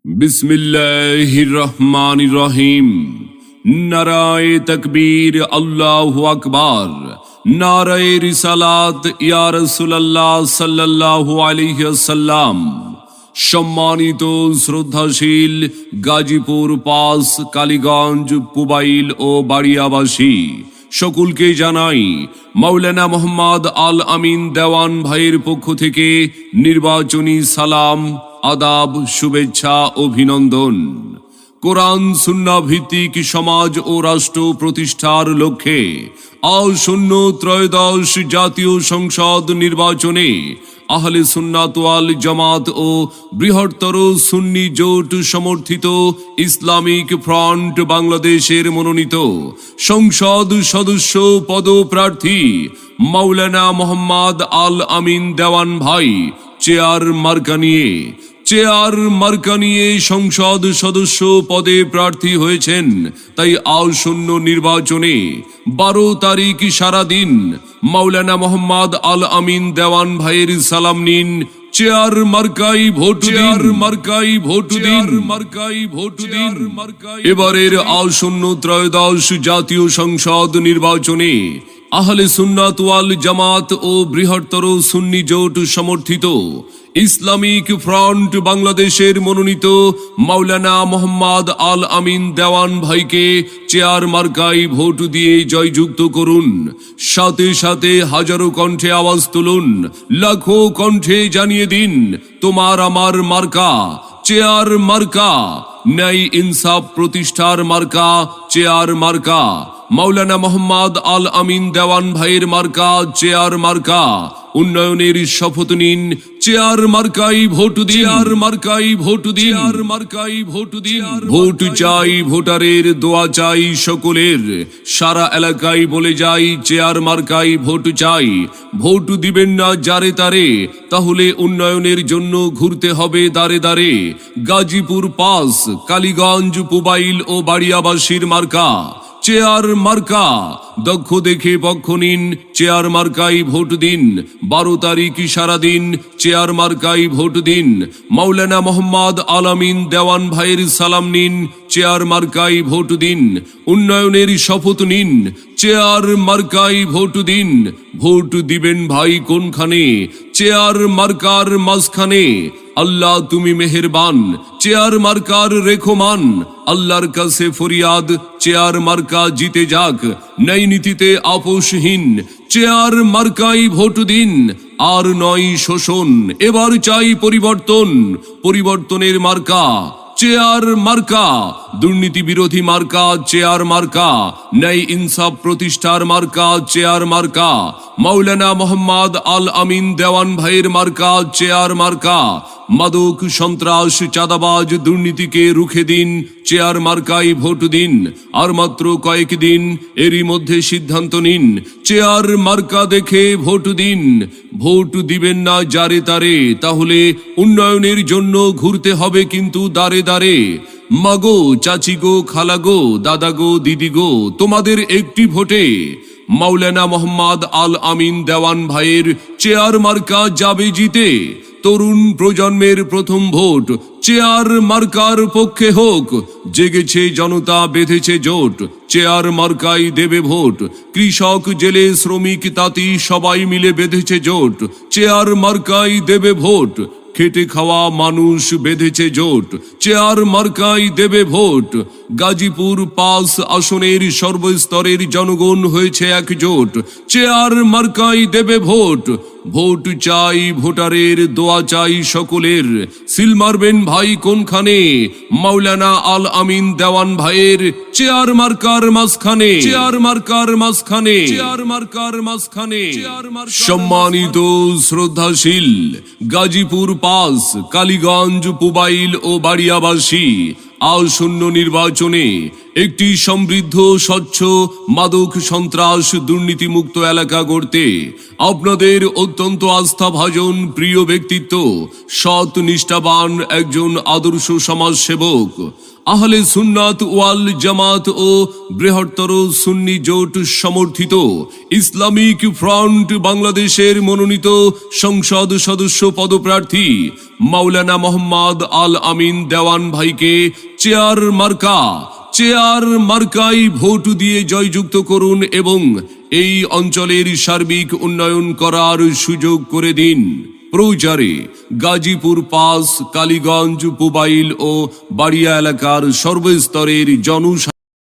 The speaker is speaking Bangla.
बिस्मिल्लाहिर रहमानिर रहीम। नाराए तकबीर, अल्लाहु अकबर। नाराए रिसालात, या রাসূলুল্লাহ সাল্লাল্লাহু আলাইহি ওয়াসাল্লাম। সম্মানিত শ্রদ্ধাশীল গাজীপুর পাস, কালীগঞ্জ, পুবাইল ও বাড়িয়াবাসী সকলকে জানাই মাওলানা মোহাম্মদ আল আমিন দেওয়ান ভাইয়ের পক্ষ থেকে নির্বাচনী সালাম, আদাব, শুভেচ্ছা, অভিনন্দন। কোরআন সুন্নাহ ভিত্তিক সমাজ ও রাষ্ট্র প্রতিষ্ঠার লক্ষ্যে আসন্ন ত্রয়োদশ জাতীয় সংসদ নির্বাচনে আহলে সুন্নাত ওয়াল জামাত ও বৃহত্তর সুন্নি জোট সমর্থিত ইসলামিক ফ্রন্ট বাংলাদেশের মনোনীত সংসদ সদস্য পদপ্রার্থী মাওলানা মোহাম্মদ আল আমিন দেওয়ান ভাই চেয়ার মার্কা নিয়ে সংসদ সদস্য পদে প্রার্থী হয়েছেন। তাই আসন্ন নির্বাচনে 12 তারিখ সারাদিন মাওলানা মোহাম্মদ আল আমিন দেওয়ান ভাইয়ের সালাম নিন। চেয়ার মার্কাই ভোট দিন। এবারের আসন্ন ত্রয়োদশ জাতীয় সংসদ নির্বাচনে আহলে সুন্নাত ওয়াল জামাত ও বৃহত্তর সুন্নি জোট সমর্থিত ইসলামিক ফ্রন্ট বাংলাদেশের মনোনীত মাওলানা মোহাম্মদ আল আমিন দেওয়ান ভাইকে চেয়ার মার্কায় ভোট দিয়ে জয়যুক্ত করুন। সাথে সাথে হাজারো কণ্ঠে আওয়াজ তুলুন, লাখো কণ্ঠে জানিয়ে দিন, তোমার আমার মার্কা চেয়ার মার্কা, ন্যায় ইনসাফ প্রতিষ্ঠার মার্কা চেয়ার মার্কা, মাওলানা মোহাম্মদ আল আমিন দেওয়ান ভাইয়ের মার্কা চেয়ার মার্কা। উন্নয়নের শপথ নিন, চেয়ার মার্কাই ভোট দিন। ভোট চাই ভোটারের, দোয়া চাই সকলের। সারা এলাকায় বলে যাই, চেয়ার মার্কাই ভোট চাই। ভোট দিবেন না যারে তারে, তাহলে উন্নয়নের জন্য ঘুরতে হবে দাঁড়ে দাঁড়ে। গাজীপুর পাস, কালীগঞ্জ, পুবাইল ও বাড়িয়াবাসীর মার্কা চেয়ার মার্কা। দক্ষ দেখে পক্ষ নিন, চেয়ার মার্কাই ভোট দিন। 12 তারিখ সারাদিন চেয়ার মার্কাই ভোট দিন। মাওলানা মোহাম্মদ আল আমিন দেওয়ান ভাইয়ের সালাম নিন, চেয়ার মার্কাই ভোট দিন। উন্নয়নের শপথ নিন, চেয়ার মার্কাই ভোট দিন। ভোট দিবেন ভাই কোনখানে? চেয়ার মার্কার মাঝখানে। আল্লাহ তুমি মেহেরবান, চেয়ার মার্কার রেখমান। আল্লাহর কাছে ফরিয়াদ, চেয়ার মার্কা জিতে যাক, ন্যায় নীতিতে আপোষহীন। চেয়ার মার্কাই ভোট দিন, আর নয় শোষণ। এবার চাই পরিবর্তনের মার্কা চেয়ার মার্কা। দুর্নীতি বিরোধী মার্কা চেয়ার মার্কা, ন্যায় ইনসাফ প্রতিষ্ঠার মার্কা চেয়ার মার্কা। মাওলানা মোহাম্মদ আল আমিন দেওয়ান ভাইয়ের মার্কা চেয়ার মার্কা। মাদক, সন্ত্রাস, চাঁদাবাজ, দুর্নীতিকে রুখে দিন, চেয়ার মার্কাই ভোট দিন। আর মাত্র কয়েকদিন, এরই মধ্যে সিদ্ধান্ত নিন, চেয়ার মার্কা দেখে ভোট দিন। ভোট দিবেন না যারে তারে, তাহলে উন্নয়নের জন্য ঘুরতে হবে কিন্তু দাঁড়ে দাঁড়ে। মাগো, চাচি গো, খালা গো, দাদা গো, দিদি গো, তোমাদের একটি ভোটে মাওলানা মোহাম্মদ আল আমিন দেওয়ান ভাইয়ের চেয়ার মার্কা যাবে জিতে। তরুণ প্রজন্মের প্রথম ভোট চেয়ার মার্কার পক্ষে হোক। জেগেছে জনতা, বেঁধেছে জোট, চেয়ার মার্কাই দেবে ভোট। কৃষক, জেলে, শ্রমিক, তাঁতি সবাই মিলে বেঁধেছে জোট, চেয়ার মার্কাই দেবে ভোট। খেটে খাওয়া মানুষ বেঁধেছে জোট, চেয়ার মার্কাই দেবে ভোট। গাজীপুর পাস আসনের সর্বস্তরের জনগণ হয়েছে একজোট, চেয়ার মার্কাই দেবে ভোট। ভোট চাই ভোটারের, দোয়া চাই সকলের। সিল মারবেন ভাই কোনখানে? মাওলানা আল আমিন দেওয়ান ভাইয়ের চেয়ার মার্কার মাঝখানে। সম্মানিত শ্রদ্ধাশীল গাজীপুর পাস, কালীগঞ্জ, পুবাইল ও বাড়িয়াবাসী, আসন্ন নির্বাচনে একটি সমৃদ্ধ, স্বচ্ছ, মাদক সন্ত্রাস দুর্নীতিমুক্ত এলাকা গড়তে আপনাদের অত্যন্ত আস্থাভাজন প্রিয় ব্যক্তিত্ব, সৎ নিষ্ঠাবান একজন আদর্শ সমাজসেবক, আহলে সুন্নাত ওয়াল জামাত ও বৃহত্তর সুন্নি জোট সমর্থিত ইসলামিক ফ্রন্ট বাংলাদেশের মনোনীত সংসদ সদস্য পদপ্রার্থী মাওলানা মোহাম্মদ আল আমিন দেওয়ান ভাইকে চেয়ার মার্কায় ভোট দিয়ে জয়যুক্ত করুন এবং এই অঞ্চলের সার্বিক উন্নয়ন করার সুযোগ করে দিন। প্রচারে গাজীপুর পাস, কালীগঞ্জ, পুবাইল ও বাড়িয়া এলাকার সর্বস্তরের জনসাধারণ